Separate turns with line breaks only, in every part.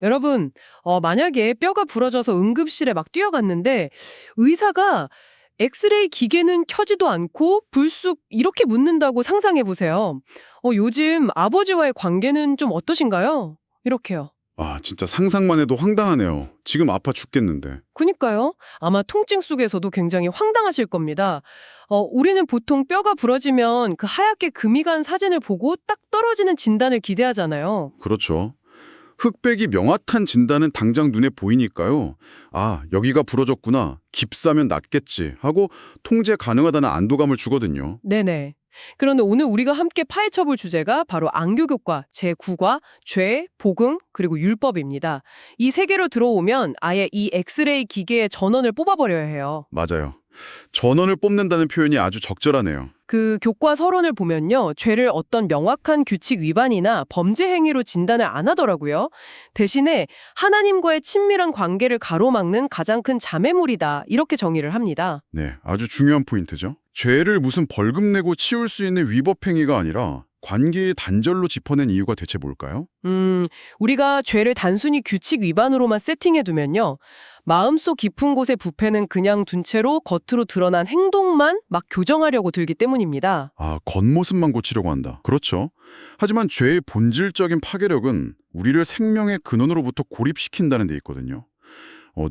여러분, 만약에 뼈가 부러져서 응급실에 막 뛰어갔는데 의사가 엑스레이 기계는 켜지도 않고 불쑥 이렇게 묻는다고 상상해 보세요. 요즘 아버지와의 관계는 좀 어떠신가요? 이렇게요.
아, 진짜 상상만 해도 황당하네요. 지금 아파 죽겠는데.
그니까요. 아마 통증 속에서도 굉장히 황당하실 겁니다. 우리는 보통 뼈가 부러지면 그 하얗게 금이 간 사진을 보고 딱 떨어지는 진단을 기대하잖아요.
그렇죠. 흑백이 명확한 진단은 당장 눈에 보이니까요. 아, 여기가 부러졌구나. 깁스하면 낫겠지 하고 통제 가능하다는 안도감을 주거든요.
네네. 그런데 오늘 우리가 함께 파헤쳐볼 주제가 바로 안교교과, 제9과, 죄, 복응, 그리고 율법입니다. 이 세 개로 들어오면 아예 이 엑스레이 기계의 전원을 뽑아버려야 해요.
맞아요. 전원을 뽑는다는 표현이 아주 적절하네요.
그 교과 서론을 보면요. 죄를 어떤 명확한 규칙 위반이나 범죄 행위로 진단을 안 하더라고요. 대신에 하나님과의 친밀한 관계를 가로막는 가장 큰 장애물이다. 이렇게 정의를 합니다.
네, 아주 중요한 포인트죠. 죄를 무슨 벌금 내고 치울 수 있는 위법 행위가 아니라 관계의 단절로 짚어낸 이유가 대체 뭘까요?
우리가 죄를 단순히 규칙 위반으로만 세팅해두면요. 마음속 깊은 곳의 부패는 그냥 둔 채로 겉으로 드러난 행동만 막 교정하려고 들기 때문입니다.
아, 겉모습만 고치려고 한다. 그렇죠. 하지만 죄의 본질적인 파괴력은 우리를 생명의 근원으로부터 고립시킨다는 데 있거든요.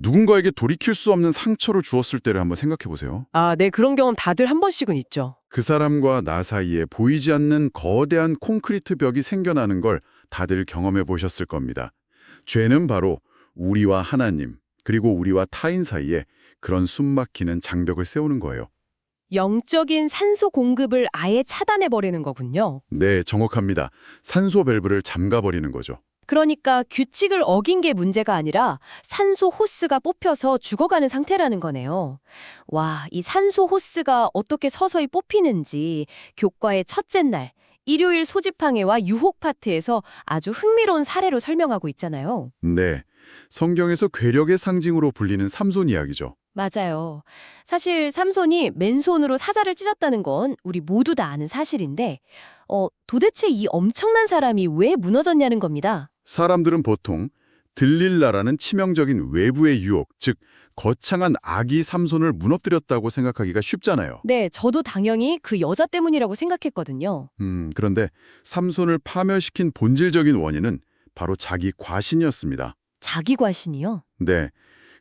누군가에게 돌이킬 수 없는 상처를 주었을 때를 한번 생각해 보세요.
아, 네, 그런 경험 다들 한 번씩은 있죠.
그 사람과 나 사이에 보이지 않는 거대한 콘크리트 벽이 생겨나는 걸 다들 경험해 보셨을 겁니다. 죄는 바로 우리와 하나님, 그리고 우리와 타인 사이에 그런 숨막히는 장벽을 세우는 거예요.
영적인 산소 공급을 아예 차단해버리는 거군요.
네, 정확합니다. 산소 밸브를 잠가버리는 거죠.
그러니까 규칙을 어긴 게 문제가 아니라 산소 호스가 뽑혀서 죽어가는 상태라는 거네요. 와, 이 산소 호스가 어떻게 서서히 뽑히는지 교과의 첫째 날, 일요일 소집항해와 유혹 파트에서 아주 흥미로운 사례로 설명하고 있잖아요.
네, 성경에서 괴력의 상징으로 불리는 삼손 이야기죠.
맞아요. 사실 삼손이 맨손으로 사자를 찢었다는 건 우리 모두 다 아는 사실인데 도대체 이 엄청난 사람이 왜 무너졌냐는 겁니다.
사람들은 보통 들릴라라는 치명적인 외부의 유혹, 즉 거창한 악이 삼손을 무너뜨렸다고 생각하기가 쉽잖아요.
네, 저도 당연히 그 여자 때문이라고 생각했거든요.
그런데 삼손을 파멸시킨 본질적인 원인은 바로 자기 과신이었습니다.
자기 과신이요?
네,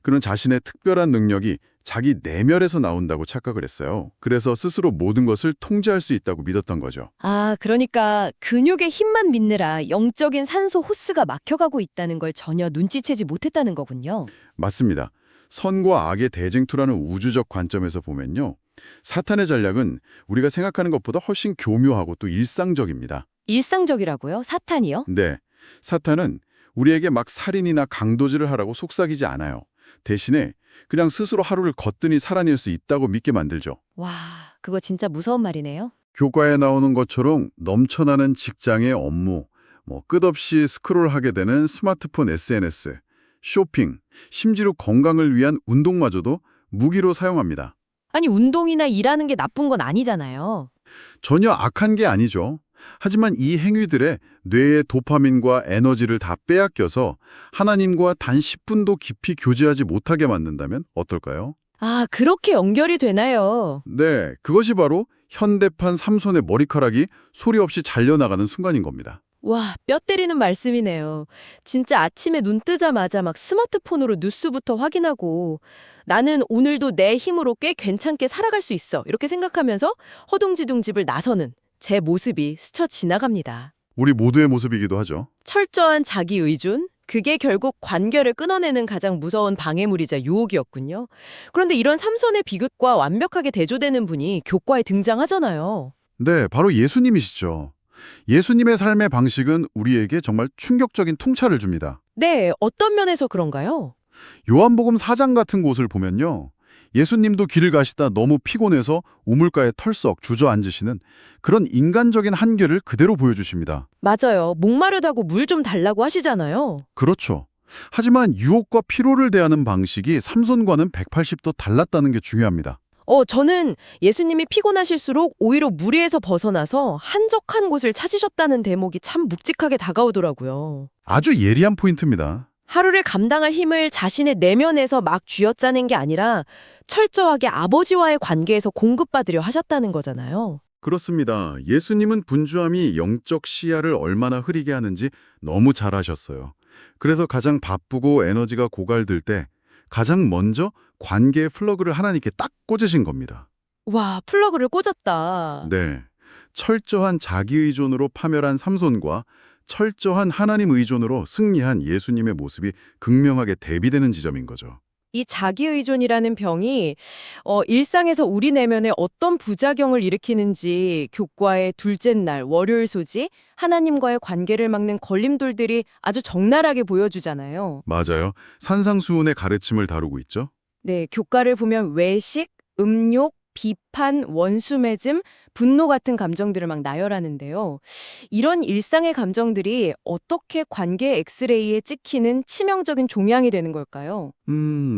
그는 자신의 특별한 능력이 자기 내면에서 나온다고 착각을 했어요. 그래서 스스로 모든 것을 통제할 수 있다고 믿었던 거죠.
아, 그러니까 근육의 힘만 믿느라 영적인 산소 호스가 막혀가고 있다는 걸 전혀 눈치채지 못했다는 거군요.
맞습니다. 선과 악의 대쟁투라는 우주적 관점에서 보면요. 사탄의 전략은 우리가 생각하는 것보다 훨씬 교묘하고 또 일상적입니다.
일상적이라고요? 사탄이요?
네, 사탄은 우리에게 막 살인이나 강도질을 하라고 속삭이지 않아요. 대신에 그냥 스스로 하루를 거뜬히 살아낼 수 있다고 믿게 만들죠.
와, 그거 진짜 무서운 말이네요.
교과에 나오는 것처럼 넘쳐나는 직장의 업무, 끝없이 스크롤하게 되는 스마트폰 SNS, 쇼핑, 심지어 건강을 위한 운동마저도 무기로 사용합니다.
아니, 운동이나 일하는 게 나쁜 건 아니잖아요.
전혀 악한 게 아니죠. 하지만 이 행위들에 뇌의 도파민과 에너지를 다 빼앗겨서 하나님과 단 10분도 깊이 교제하지 못하게 만든다면 어떨까요?
아, 그렇게 연결이 되나요?
네, 그것이 바로 현대판 삼손의 머리카락이 소리 없이 잘려나가는 순간인 겁니다.
와, 뼈 때리는 말씀이네요. 진짜 아침에 눈 뜨자마자 막 스마트폰으로 뉴스부터 확인하고 나는 오늘도 내 힘으로 꽤 괜찮게 살아갈 수 있어. 이렇게 생각하면서 허둥지둥 집을 나서는 제 모습이 스쳐 지나갑니다.
우리 모두의 모습이기도 하죠.
철저한 자기 의존? 그게 결국 관계를 끊어내는 가장 무서운 방해물이자 유혹이었군요. 그런데 이런 삼손의 비극과 완벽하게 대조되는 분이 교과에 등장하잖아요.
네, 바로 예수님이시죠. 예수님의 삶의 방식은 우리에게 정말 충격적인 통찰을 줍니다.
네, 어떤 면에서 그런가요?
요한복음 4장 같은 곳을 보면요. 예수님도 길을 가시다 너무 피곤해서 우물가에 털썩 주저앉으시는 그런 인간적인 한계를 그대로 보여주십니다.
맞아요. 목마르다고 물 좀 달라고 하시잖아요.
그렇죠. 하지만 유혹과 피로를 대하는 방식이 삼손과는 180도 달랐다는 게 중요합니다.
저는 예수님이 피곤하실수록 오히려 무리에서 벗어나서 한적한 곳을 찾으셨다는 대목이 참 묵직하게 다가오더라고요.
아주 예리한 포인트입니다.
하루를 감당할 힘을 자신의 내면에서 막 쥐어짜낸 게 아니라 철저하게 아버지와의 관계에서 공급받으려 하셨다는 거잖아요.
그렇습니다. 예수님은 분주함이 영적 시야를 얼마나 흐리게 하는지 너무 잘 아셨어요. 그래서 가장 바쁘고 에너지가 고갈될 때 가장 먼저 관계의 플러그를 하나님께 딱 꽂으신 겁니다.
와, 플러그를 꽂았다.
네. 철저한 자기의존으로 파멸한 삼손과 철저한 하나님 의존으로 승리한 예수님의 모습이 극명하게 대비되는 지점인 거죠.
이 자기의존이라는 병이 일상에서 우리 내면에 어떤 부작용을 일으키는지 교과의 둘째 날, 월요일 소지, 하나님과의 관계를 막는 걸림돌들이 아주 적나라하게 보여주잖아요.
맞아요. 산상수훈의 가르침을 다루고 있죠.
네, 교과를 보면 외식, 음욕, 비판, 원수 맺음, 분노 같은 감정들을 막 나열하는데요. 이런 일상의 감정들이 어떻게 관계 엑스레이에 찍히는 치명적인 종양이 되는 걸까요?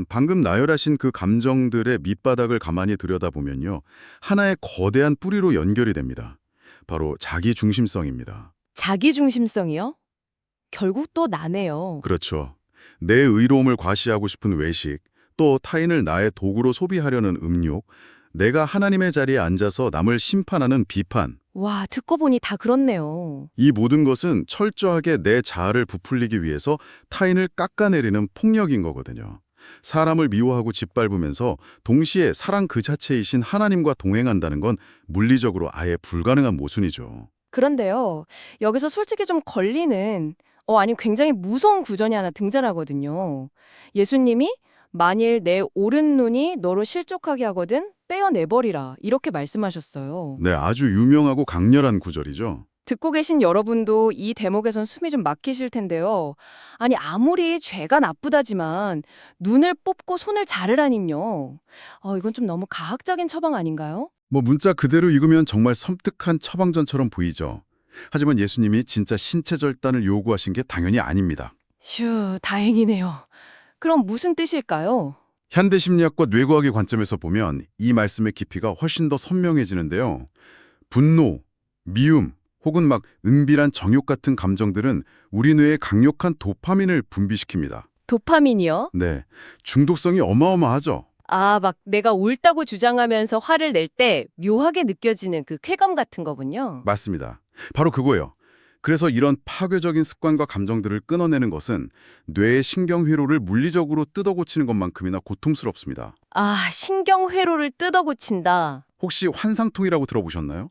방금 나열하신 그 감정들의 밑바닥을 가만히 들여다보면요. 하나의 거대한 뿌리로 연결이 됩니다. 바로 자기중심성입니다.
자기중심성이요? 결국 또 나네요.
그렇죠. 내 의로움을 과시하고 싶은 외식, 또 타인을 나의 도구로 소비하려는 음욕, 내가 하나님의 자리에 앉아서 남을 심판하는 비판.
와, 듣고 보니 다 그렇네요.
이 모든 것은 철저하게 내 자아를 부풀리기 위해서 타인을 깎아내리는 폭력인 거거든요. 사람을 미워하고 짓밟으면서 동시에 사랑 그 자체이신 하나님과 동행한다는 건 물리적으로 아예 불가능한 모순이죠.
그런데요, 여기서 솔직히 좀 걸리는, 아니 굉장히 무서운 구전이 하나 등장하거든요. 예수님이 만일 내 오른 눈이 너로 실족하게 하거든 빼어내버리라 이렇게 말씀하셨어요.
네, 아주 유명하고 강렬한 구절이죠.
듣고 계신 여러분도 이 대목에선 숨이 좀 막히실 텐데요. 아니 아무리 죄가 나쁘다지만 눈을 뽑고 손을 자르라니요. 이건 좀 너무 가학적인 처방 아닌가요?
문자 그대로 읽으면 정말 섬뜩한 처방전처럼 보이죠. 하지만 예수님이 진짜 신체 절단을 요구하신 게 당연히 아닙니다.
휴, 다행이네요. 그럼 무슨 뜻일까요?
현대심리학과 뇌과학의 관점에서 보면 이 말씀의 깊이가 훨씬 더 선명해지는데요. 분노, 미움, 혹은 막 은밀한 정욕 같은 감정들은 우리 뇌에 강력한 도파민을 분비시킵니다.
도파민이요?
네, 중독성이 어마어마하죠.
막 내가 옳다고 주장하면서 화를 낼 때 묘하게 느껴지는 그 쾌감 같은 거군요.
맞습니다. 바로 그거예요. 그래서 이런 파괴적인 습관과 감정들을 끊어내는 것은 뇌의 신경회로를 물리적으로 뜯어고치는 것만큼이나 고통스럽습니다.
신경회로를 뜯어고친다.
혹시 환상통이라고 들어보셨나요?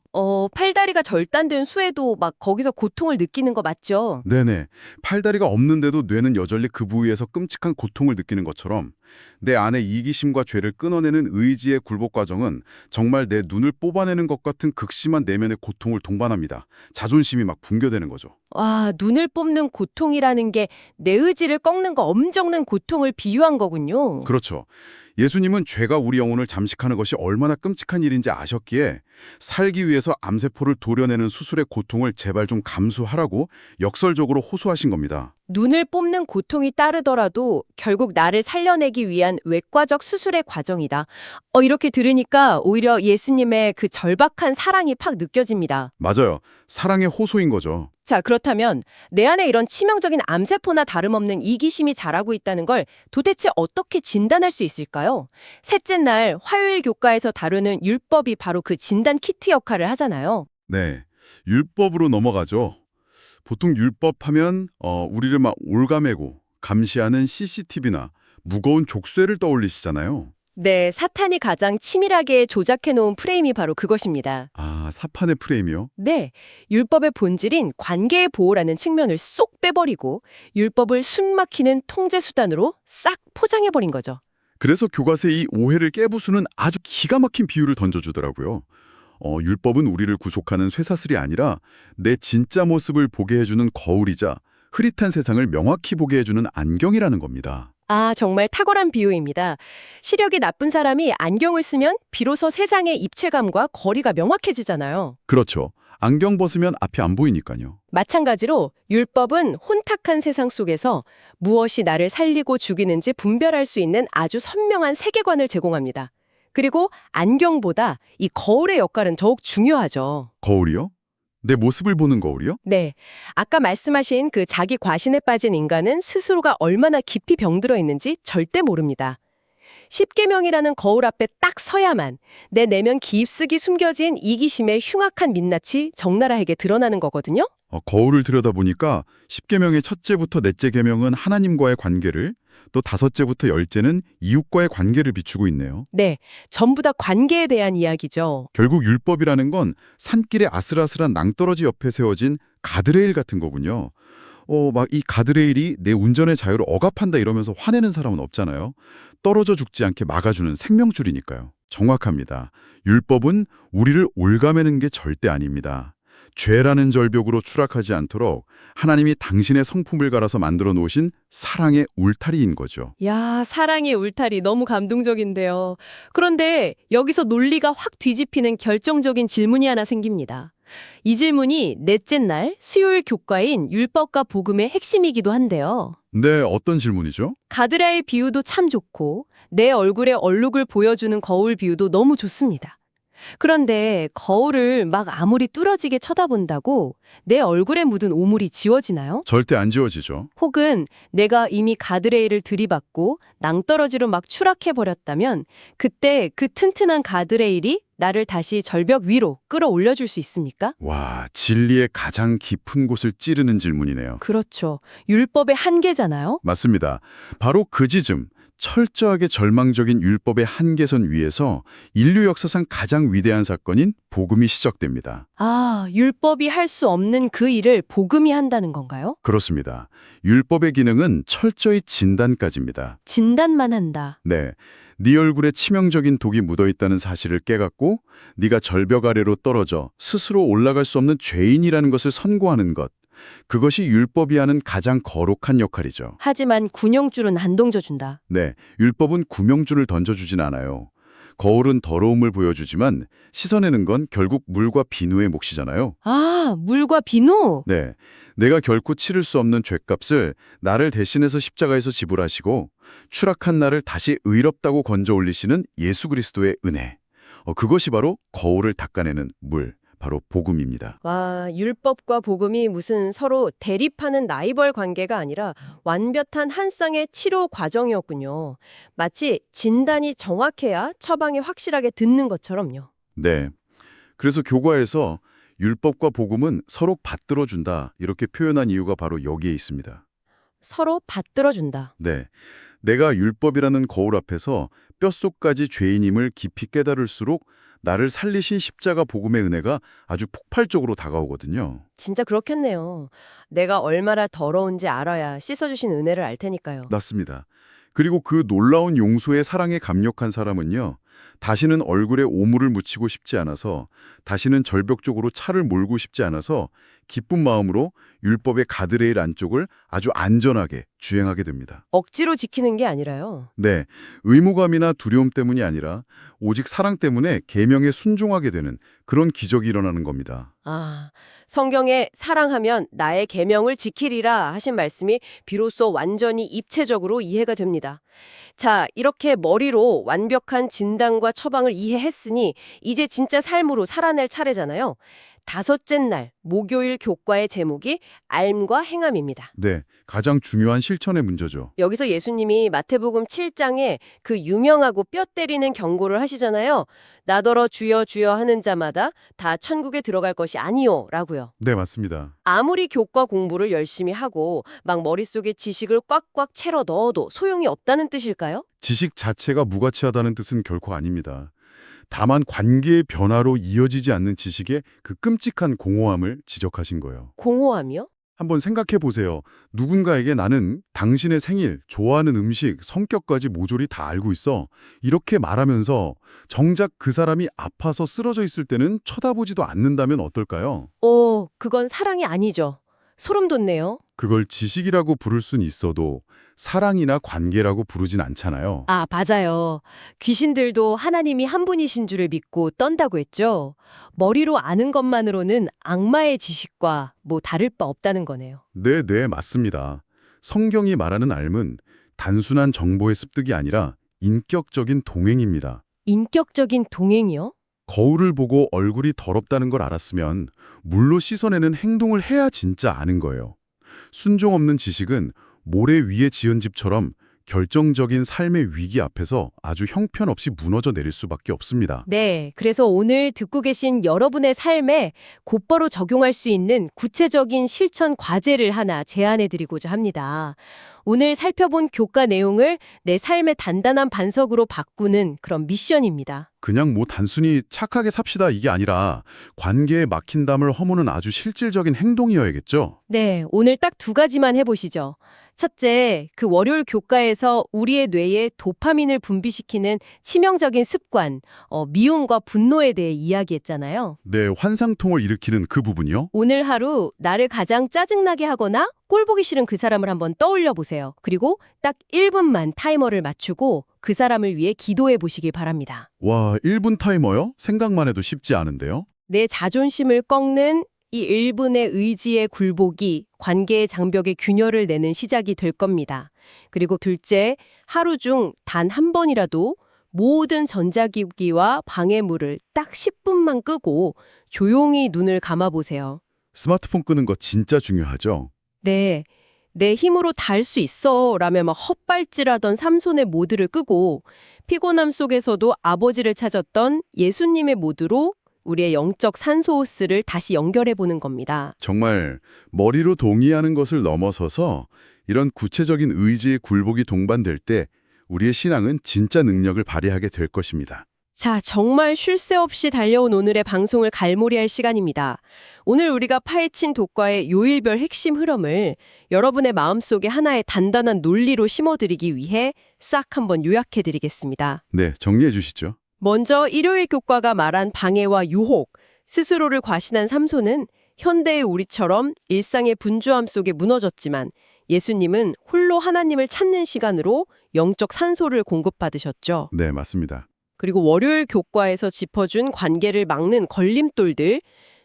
팔다리가 절단된 수에도 막 거기서 고통을 느끼는 거 맞죠?
네네. 팔다리가 없는데도 뇌는 여전히 그 부위에서 끔찍한 고통을 느끼는 것처럼 내 안의 이기심과 죄를 끊어내는 의지의 굴복 과정은 정말 내 눈을 뽑아내는 것 같은 극심한 내면의 고통을 동반합니다. 자존심이 막 붕괴되는 거죠.
눈을 뽑는 고통이라는 게 내 의지를 꺾는 거 엄청난 고통을 비유한 거군요.
그렇죠. 예수님은 죄가 우리 영혼을 잠식하는 것이 얼마나 끔찍한 일인지 아셨기에 살기 위해서 암세포를 도려내는 수술의 고통을 제발 좀 감수하라고 역설적으로 호소하신 겁니다.
눈을 뽑는 고통이 따르더라도 결국 나를 살려내기 위한 외과적 수술의 과정이다. 이렇게 들으니까 오히려 예수님의 그 절박한 사랑이 팍 느껴집니다.
맞아요. 사랑의 호소인 거죠.
자, 그렇다면 내 안에 이런 치명적인 암세포나 다름없는 이기심이 자라고 있다는 걸 도대체 어떻게 진단할 수 있을까요? 셋째 날 화요일 교과에서 다루는 율법이 바로 그 진단 키트 역할을 하잖아요.
네. 율법으로 넘어가죠. 보통 율법하면 우리를 막 올가매고 감시하는 CCTV나 무거운 족쇄를 떠올리시잖아요.
네, 사탄이 가장 치밀하게 조작해놓은 프레임이 바로 그것입니다.
사판의 프레임이요?
네, 율법의 본질인 관계의 보호라는 측면을 쏙 빼버리고 율법을 숨막히는 통제 수단으로 싹 포장해버린 거죠.
그래서 교과서에 이 오해를 깨부수는 아주 기가 막힌 비유를 던져주더라고요. 율법은 우리를 구속하는 쇠사슬이 아니라 내 진짜 모습을 보게 해주는 거울이자 흐릿한 세상을 명확히 보게 해주는 안경이라는 겁니다.
정말 탁월한 비유입니다. 시력이 나쁜 사람이 안경을 쓰면 비로소 세상의 입체감과 거리가 명확해지잖아요.
그렇죠. 안경 벗으면 앞이 안 보이니까요.
마찬가지로 율법은 혼탁한 세상 속에서 무엇이 나를 살리고 죽이는지 분별할 수 있는 아주 선명한 세계관을 제공합니다. 그리고 안경보다 이 거울의 역할은 더욱 중요하죠.
거울이요? 내 모습을 보는 거울이요?
네. 아까 말씀하신 그 자기 과신에 빠진 인간은 스스로가 얼마나 깊이 병들어 있는지 절대 모릅니다. 십계명이라는 거울 앞에 딱 서야만 내 내면 깊숙이 숨겨진 이기심의 흉악한 민낯이 적나라하게 드러나는 거거든요.
거울을 들여다보니까 10계명의 첫째부터 넷째 계명은 하나님과의 관계를, 또 다섯째부터 열째는 이웃과의 관계를 비추고 있네요.
네. 전부 다 관계에 대한 이야기죠.
결국 율법이라는 건 산길의 아슬아슬한 낭떠러지 옆에 세워진 가드레일 같은 거군요. 막 이 가드레일이 내 운전의 자유를 억압한다 이러면서 화내는 사람은 없잖아요. 떨어져 죽지 않게 막아주는 생명줄이니까요. 정확합니다. 율법은 우리를 올가매는 게 절대 아닙니다. 죄라는 절벽으로 추락하지 않도록 하나님이 당신의 성품을 갈아서 만들어 놓으신 사랑의 울타리인 거죠.
야, 사랑의 울타리 너무 감동적인데요. 그런데 여기서 논리가 확 뒤집히는 결정적인 질문이 하나 생깁니다. 이 질문이 넷째 날 수요일 교과인 율법과 복음의 핵심이기도 한데요.
네, 어떤 질문이죠?
가드라의 비유도 참 좋고 내 얼굴에 얼룩을 보여주는 거울 비유도 너무 좋습니다. 그런데 거울을 막 아무리 뚫어지게 쳐다본다고 내 얼굴에 묻은 오물이 지워지나요?
절대 안 지워지죠.
혹은 내가 이미 가드레일을 들이받고 낭떠러지로 막 추락해버렸다면 그때 그 튼튼한 가드레일이 나를 다시 절벽 위로 끌어올려줄 수 있습니까?
와, 진리의 가장 깊은 곳을 찌르는 질문이네요.
그렇죠. 율법의 한계잖아요.
맞습니다. 바로 그 지점, 철저하게 절망적인 율법의 한계선 위에서 인류 역사상 가장 위대한 사건인 복음이 시작됩니다.
아, 율법이 할 수 없는 그 일을 복음이 한다는 건가요?
그렇습니다. 율법의 기능은 철저히 진단까지입니다.
진단만 한다.
네, 네 얼굴에 치명적인 독이 묻어있다는 사실을 깨닫고 네가 절벽 아래로 떨어져 스스로 올라갈 수 없는 죄인이라는 것을 선고하는 것. 그것이 율법이 하는 가장 거룩한 역할이죠.
하지만 군용줄은 안 동져준다.
네, 율법은 구명줄을 던져주진 않아요. 거울은 더러움을 보여주지만 씻어내는 건 결국 물과 비누의 몫이잖아요.
아, 물과 비누?
네, 내가 결코 치를 수 없는 죗값을 나를 대신해서 십자가에서 지불하시고 추락한 나를 다시 의롭다고 건져 올리시는 예수 그리스도의 은혜. 그것이 바로 거울을 닦아내는 물, 바로 복음입니다.
와, 율법과 복음이 무슨 서로 대립하는 라이벌 관계가 아니라 완벽한 한 쌍의 치료 과정이었군요. 마치 진단이 정확해야 처방이 확실하게 듣는 것처럼요.
네, 그래서 교과에서 율법과 복음은 서로 받들어준다 이렇게 표현한 이유가 바로 여기에 있습니다.
서로 받들어준다.
네, 내가 율법이라는 거울 앞에서 뼛속까지 죄인임을 깊이 깨달을수록 나를 살리신 십자가 복음의 은혜가 아주 폭발적으로 다가오거든요.
진짜 그렇겠네요. 내가 얼마나 더러운지 알아야 씻어주신 은혜를 알 테니까요.
맞습니다. 그리고 그 놀라운 용서의 사랑에 감격한 사람은요, 다시는 얼굴에 오물을 묻히고 싶지 않아서, 다시는 절벽 쪽으로 차를 몰고 싶지 않아서 기쁜 마음으로 율법의 가드레일 안쪽을 아주 안전하게 주행하게 됩니다.
억지로 지키는 게 아니라요.
네, 의무감이나 두려움 때문이 아니라 오직 사랑 때문에 계명에 순종하게 되는 그런 기적이 일어나는 겁니다.
아, 성경에 사랑하면 나의 계명을 지키리라 하신 말씀이 비로소 완전히 입체적으로 이해가 됩니다. 자, 이렇게 머리로 완벽한 진단과 처방을 이해했으니 이제 진짜 삶으로 살아낼 차례잖아요. 다섯째 날 목요일 교과의 제목이 알과 행함입니다.
네, 가장 중요한 실천의 문제죠.
여기서 예수님이 마태복음 7장에 그 유명하고 뼈 때리는 경고를 하시잖아요. 나더러 주여 주여 하는 자마다 다 천국에 들어갈 것이 아니요 라고요.
네, 맞습니다.
아무리 교과 공부를 열심히 하고 막 머릿속에 지식을 꽉꽉 채러 넣어도 소용이 없다는 뜻일까요?
지식 자체가 무가치하다는 뜻은 결코 아닙니다. 다만 관계의 변화로 이어지지 않는 지식의 그 끔찍한 공허함을 지적하신 거예요.
공허함이요?
한번 생각해 보세요. 누군가에게 나는 당신의 생일, 좋아하는 음식, 성격까지 모조리 다 알고 있어. 이렇게 말하면서 정작 그 사람이 아파서 쓰러져 있을 때는 쳐다보지도 않는다면 어떨까요?
그건 사랑이 아니죠. 소름 돋네요.
그걸 지식이라고 부를 순 있어도 사랑이나 관계라고 부르진 않잖아요.
아, 맞아요. 귀신들도 하나님이 한 분이신 줄을 믿고 떤다고 했죠. 머리로 아는 것만으로는 악마의 지식과 뭐 다를 바 없다는 거네요.
네, 맞습니다. 성경이 말하는 삶은 단순한 정보의 습득이 아니라 인격적인 동행입니다.
인격적인 동행이요?
거울을 보고 얼굴이 더럽다는 걸 알았으면 물로 씻어내는 행동을 해야 진짜 아는 거예요. 순종 없는 지식은 모래 위에 지은 집처럼 결정적인 삶의 위기 앞에서 아주 형편없이 무너져 내릴 수밖에 없습니다.
네, 그래서 오늘 듣고 계신 여러분의 삶에 곧바로 적용할 수 있는 구체적인 실천 과제를 하나 제안해 드리고자 합니다. 오늘 살펴본 교과 내용을 내 삶의 단단한 반석으로 바꾸는 그런 미션입니다.
그냥 뭐 단순히 착하게 삽시다 이게 아니라 관계에 막힌 담을 허무는 아주 실질적인 행동이어야겠죠?
네, 오늘 딱 두 가지만 해보시죠. 첫째, 그 월요일 교과에서 우리의 뇌에 도파민을 분비시키는 치명적인 습관, 미움과 분노에 대해 이야기했잖아요.
네, 환상통을 일으키는 그 부분이요?
오늘 하루 나를 가장 짜증나게 하거나 꼴 보기 싫은 그 사람을 한번 떠올려 보세요. 그리고 딱 1분만 타이머를 맞추고 그 사람을 위해 기도해 보시길 바랍니다.
와, 1분 타이머요? 생각만 해도 쉽지 않은데요?
내 자존심을 꺾는 이 1분의 의지의 굴복이 관계의 장벽에 균열을 내는 시작이 될 겁니다. 그리고 둘째, 하루 중 단 한 번이라도 모든 전자기기와 방해물을 딱 10분만 끄고 조용히 눈을 감아보세요.
스마트폰 끄는 거 진짜 중요하죠?
네, 내 힘으로 다 할 수 있어 라며 막 헛발질하던 삼손의 모드를 끄고 피곤함 속에서도 아버지를 찾았던 예수님의 모드로 우리의 영적 산소호스를 다시 연결해보는 겁니다.
정말 머리로 동의하는 것을 넘어서서 이런 구체적인 의지의 굴복이 동반될 때 우리의 신앙은 진짜 능력을 발휘하게 될 것입니다.
자, 정말 쉴 새 없이 달려온 오늘의 방송을 갈무리할 시간입니다. 오늘 우리가 파헤친 독과의 요일별 핵심 흐름을 여러분의 마음속에 하나의 단단한 논리로 심어드리기 위해 싹 한번 요약해드리겠습니다.
네, 정리해 주시죠.
먼저 일요일 교과가 말한 방해와 유혹, 스스로를 과신한 삼손은 현대의 우리처럼 일상의 분주함 속에 무너졌지만 예수님은 홀로 하나님을 찾는 시간으로 영적 산소를 공급받으셨죠.
네, 맞습니다.
그리고 월요일 교과에서 짚어준 관계를 막는 걸림돌들,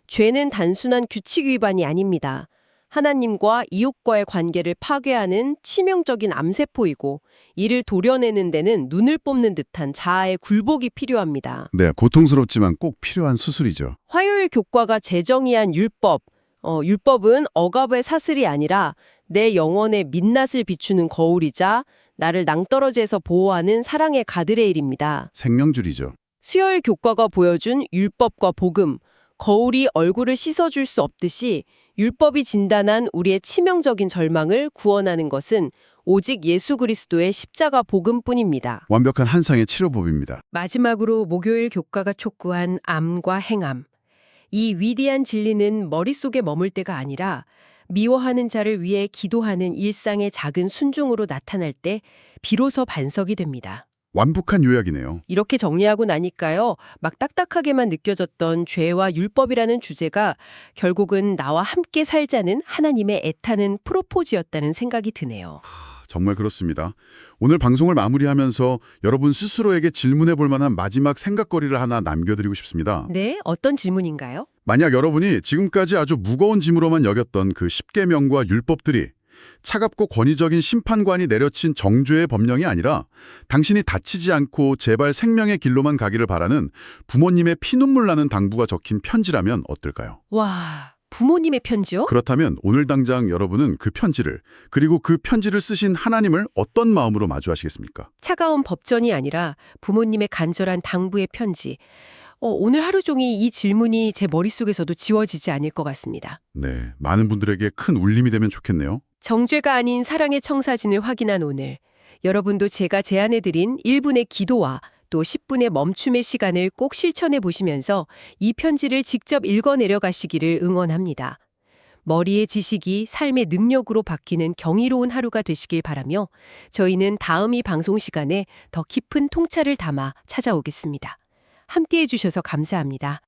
죄는 단순한 규칙 위반이 아닙니다. 하나님과 이웃과의 관계를 파괴하는 치명적인 암세포이고 이를 도려내는 데는 눈을 뽑는 듯한 자아의 굴복이 필요합니다.
네, 고통스럽지만 꼭 필요한 수술이죠.
화요일 교과가 제정의한 율법, 율법은 억압의 사슬이 아니라 내 영혼의 민낯을 비추는 거울이자 나를 낭떠러지에서 보호하는 사랑의 가드레일입니다.
생명줄이죠.
수요일 교과가 보여준 율법과 복음, 거울이 얼굴을 씻어줄 수 없듯이 율법이 진단한 우리의 치명적인 절망을 구원하는 것은 오직 예수 그리스도의 십자가 복음뿐입니다.
완벽한 한상의 치료법입니다.
마지막으로 목요일 교과가 촉구한 암과 행암. 이 위대한 진리는 머릿속에 머물 때가 아니라 미워하는 자를 위해 기도하는 일상의 작은 순종으로 나타날 때 비로소 반석이 됩니다.
완벽한 요약이네요.
이렇게 정리하고 나니까요, 막 딱딱하게만 느껴졌던 죄와 율법이라는 주제가 결국은 나와 함께 살자는 하나님의 애타는 프로포즈였다는 생각이 드네요.
정말 그렇습니다. 오늘 방송을 마무리하면서 여러분 스스로에게 질문해 볼 만한 마지막 생각거리를 하나 남겨드리고 싶습니다.
네, 어떤 질문인가요?
만약 여러분이 지금까지 아주 무거운 짐으로만 여겼던 그 십계명과 율법들이 차갑고 권위적인 심판관이 내려친 정죄의 법령이 아니라 당신이 다치지 않고 제발 생명의 길로만 가기를 바라는 부모님의 피눈물 나는 당부가 적힌 편지라면 어떨까요?
와, 부모님의 편지요?
그렇다면 오늘 당장 여러분은 그 편지를 그리고 그 편지를 쓰신 하나님을 어떤 마음으로 마주하시겠습니까?
차가운 법전이 아니라 부모님의 간절한 당부의 편지. 오늘 하루 종일 이 질문이 제 머릿속에서도 지워지지 않을 것 같습니다.
네, 많은 분들에게 큰 울림이 되면 좋겠네요.
정죄가 아닌 사랑의 청사진을 확인한 오늘, 여러분도 제가 제안해드린 1분의 기도와 또 10분의 멈춤의 시간을 꼭 실천해 보시면서 이 편지를 직접 읽어내려 가시기를 응원합니다. 머리의 지식이 삶의 능력으로 바뀌는 경이로운 하루가 되시길 바라며 저희는 다음 이 방송 시간에 더 깊은 통찰을 담아 찾아오겠습니다. 함께해 주셔서 감사합니다.